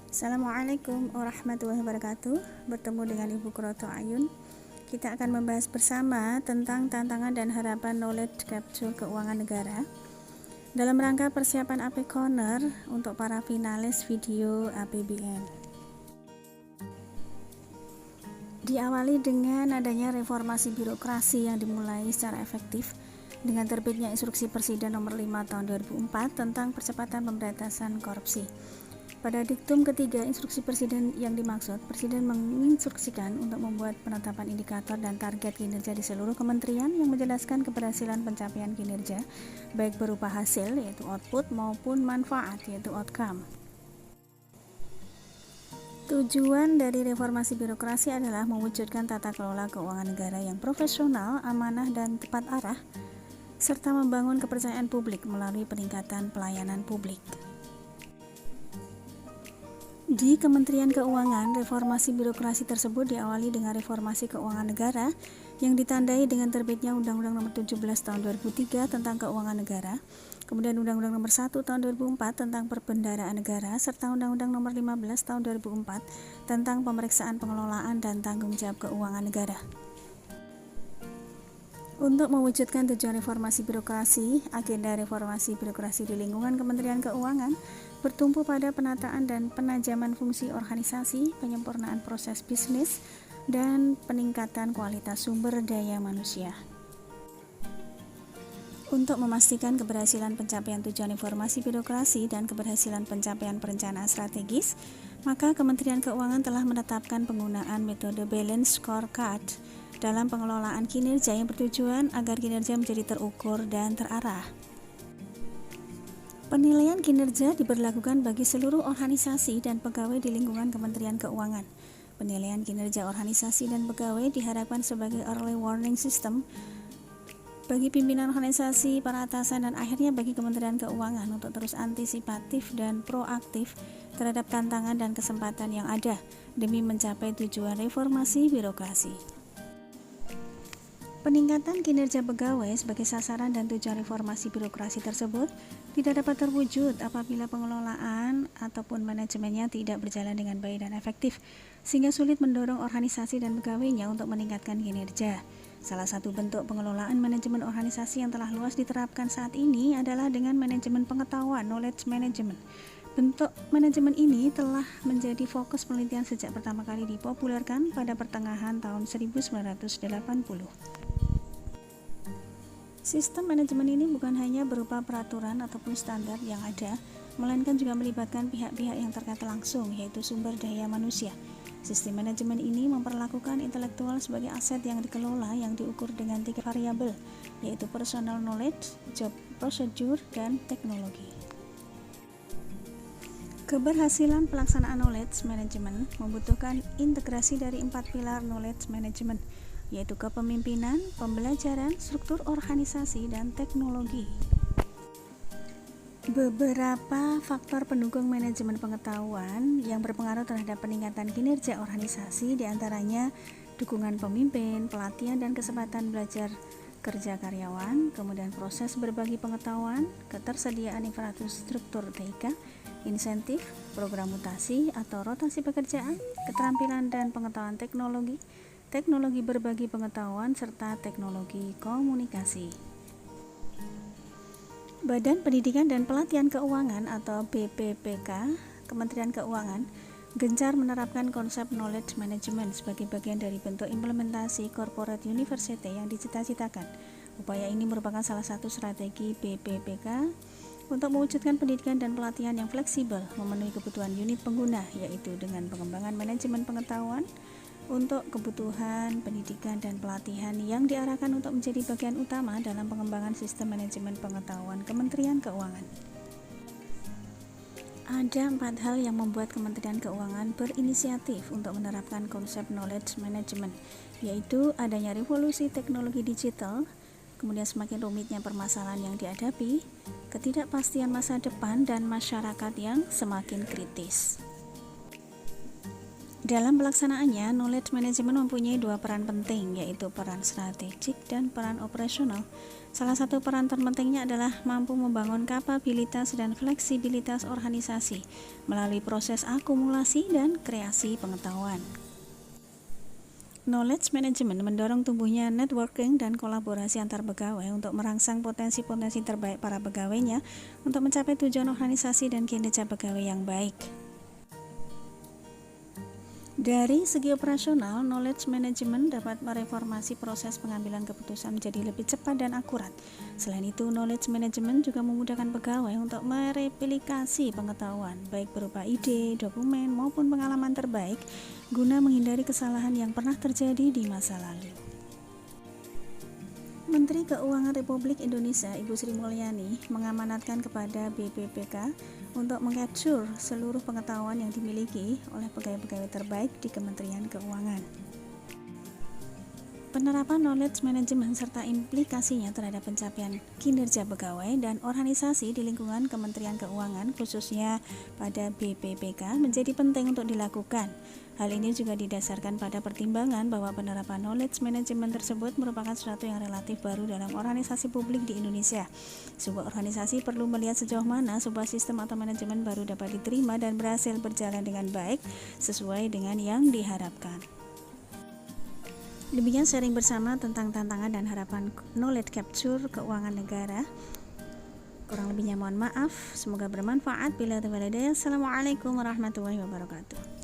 Assalamualaikum warahmatullahi wabarakatuh. Bertemu dengan Ibu Kuroto Ayun. Kita akan membahas bersama tentang tantangan dan harapan knowledge capture keuangan negara dalam rangka persiapan AP Corner untuk para finalis video APBN. Diawali dengan adanya reformasi birokrasi yang dimulai secara efektif dengan terbitnya Instruksi Presiden Nomor 5 Tahun 2004 tentang percepatan pemberantasan korupsi. Pada diktum ketiga instruksi Presiden yang dimaksud, Presiden menginstruksikan untuk membuat penetapan indikator dan target kinerja di seluruh kementerian yang menjelaskan keberhasilan pencapaian kinerja, baik berupa hasil yaitu output maupun manfaat yaitu outcome. Tujuan dari reformasi birokrasi adalah mewujudkan tata kelola keuangan negara yang profesional, amanah, dan tepat arah, serta membangun kepercayaan publik melalui peningkatan pelayanan publik. Di Kementerian Keuangan, reformasi birokrasi tersebut diawali dengan reformasi keuangan negara yang ditandai dengan terbitnya Undang-Undang Nomor 17 Tahun 2003 tentang Keuangan Negara, kemudian Undang-Undang Nomor 1 Tahun 2004 tentang Perbendaharaan Negara, serta Undang-Undang Nomor 15 Tahun 2004 tentang Pemeriksaan Pengelolaan dan Tanggung Jawab Keuangan Negara. Untuk mewujudkan tujuan reformasi birokrasi, agenda reformasi birokrasi di lingkungan Kementerian Keuangan bertumpu pada penataan dan penajaman fungsi organisasi, penyempurnaan proses bisnis, dan peningkatan kualitas sumber daya manusia. Untuk memastikan keberhasilan pencapaian tujuan reformasi birokrasi dan keberhasilan pencapaian perencanaan strategis, maka Kementerian Keuangan telah menetapkan penggunaan metode Balanced Scorecard dalam pengelolaan kinerja yang bertujuan agar kinerja menjadi terukur dan terarah. Penilaian kinerja diberlakukan bagi seluruh organisasi dan pegawai di lingkungan Kementerian Keuangan. Penilaian kinerja organisasi dan pegawai diharapkan sebagai early warning system bagi pimpinan organisasi, para atasan, dan akhirnya bagi Kementerian Keuangan untuk terus antisipatif dan proaktif terhadap tantangan dan kesempatan yang ada demi mencapai tujuan reformasi birokrasi. Peningkatan kinerja pegawai sebagai sasaran dan tujuan reformasi birokrasi tersebut tidak dapat terwujud apabila pengelolaan ataupun manajemennya tidak berjalan dengan baik dan efektif, sehingga sulit mendorong organisasi dan pegawainya untuk meningkatkan kinerja. Salah satu bentuk pengelolaan manajemen organisasi yang telah luas diterapkan saat ini adalah dengan manajemen pengetahuan, knowledge management. Bentuk manajemen ini telah menjadi fokus penelitian sejak pertama kali dipopulerkan pada pertengahan tahun 1980. Sistem manajemen ini bukan hanya berupa peraturan ataupun standar yang ada, melainkan juga melibatkan pihak-pihak yang terkait langsung, yaitu sumber daya manusia. Sistem manajemen ini memperlakukan intelektual sebagai aset yang dikelola yang diukur dengan 3 variabel, yaitu personal knowledge, job procedure, dan teknologi. Keberhasilan pelaksanaan knowledge management membutuhkan integrasi dari 4 pilar knowledge management, yaitu kepemimpinan, pembelajaran, struktur organisasi, dan teknologi. Beberapa faktor pendukung manajemen pengetahuan yang berpengaruh terhadap peningkatan kinerja organisasi diantaranya dukungan pemimpin, pelatihan dan kesempatan belajar kerja karyawan, kemudian proses berbagi pengetahuan, ketersediaan infrastruktur TIK, insentif, program mutasi atau rotasi pekerjaan, keterampilan dan pengetahuan teknologi, teknologi berbagi pengetahuan, serta teknologi komunikasi. Badan Pendidikan dan Pelatihan Keuangan atau BPPK Kementerian Keuangan gencar menerapkan konsep knowledge management sebagai bagian dari bentuk implementasi corporate university yang dicita-citakan. Upaya ini merupakan salah satu strategi BPPK untuk mewujudkan pendidikan dan pelatihan yang fleksibel, memenuhi kebutuhan unit pengguna, yaitu dengan pengembangan manajemen pengetahuan untuk kebutuhan pendidikan dan pelatihan yang diarahkan untuk menjadi bagian utama dalam pengembangan sistem manajemen pengetahuan Kementerian Keuangan. Ada 4 hal yang membuat Kementerian Keuangan berinisiatif untuk menerapkan konsep knowledge management, yaitu adanya revolusi teknologi digital, kemudian semakin rumitnya permasalahan yang dihadapi, ketidakpastian masa depan, dan masyarakat yang semakin kritis. Dalam pelaksanaannya, knowledge management mempunyai 2 peran penting, yaitu peran strategik dan peran operasional. Salah satu peran terpentingnya adalah mampu membangun kapabilitas dan fleksibilitas organisasi melalui proses akumulasi dan kreasi pengetahuan. Knowledge management mendorong tumbuhnya networking dan kolaborasi antar pegawai untuk merangsang potensi-potensi terbaik para pegawainya untuk mencapai tujuan organisasi dan kinerja pegawai yang baik. Dari segi operasional, knowledge management dapat mereformasi proses pengambilan keputusan menjadi lebih cepat dan akurat. Selain itu, knowledge management juga memudahkan pegawai untuk mereplikasi pengetahuan, baik berupa ide, dokumen, maupun pengalaman terbaik, guna menghindari kesalahan yang pernah terjadi di masa lalu. Menteri Keuangan Republik Indonesia Ibu Sri Mulyani mengamanatkan kepada BPPK untuk mengcapture seluruh pengetahuan yang dimiliki oleh pegawai-pegawai terbaik di Kementerian Keuangan. Penerapan knowledge management serta implikasinya terhadap pencapaian kinerja pegawai dan organisasi di lingkungan Kementerian Keuangan, khususnya pada BPPK, menjadi penting untuk dilakukan. Hal ini juga didasarkan pada pertimbangan bahwa penerapan knowledge management tersebut merupakan sesuatu yang relatif baru dalam organisasi publik di Indonesia. Sebuah organisasi perlu melihat sejauh mana sebuah sistem atau manajemen baru dapat diterima dan berhasil berjalan dengan baik sesuai dengan yang diharapkan. Demikian sharing bersama tentang tantangan dan harapan knowledge capture keuangan negara. Kurang lebihnya mohon maaf. Semoga bermanfaat. Bila ada hidayah. Assalamualaikum warahmatullahi wabarakatuh.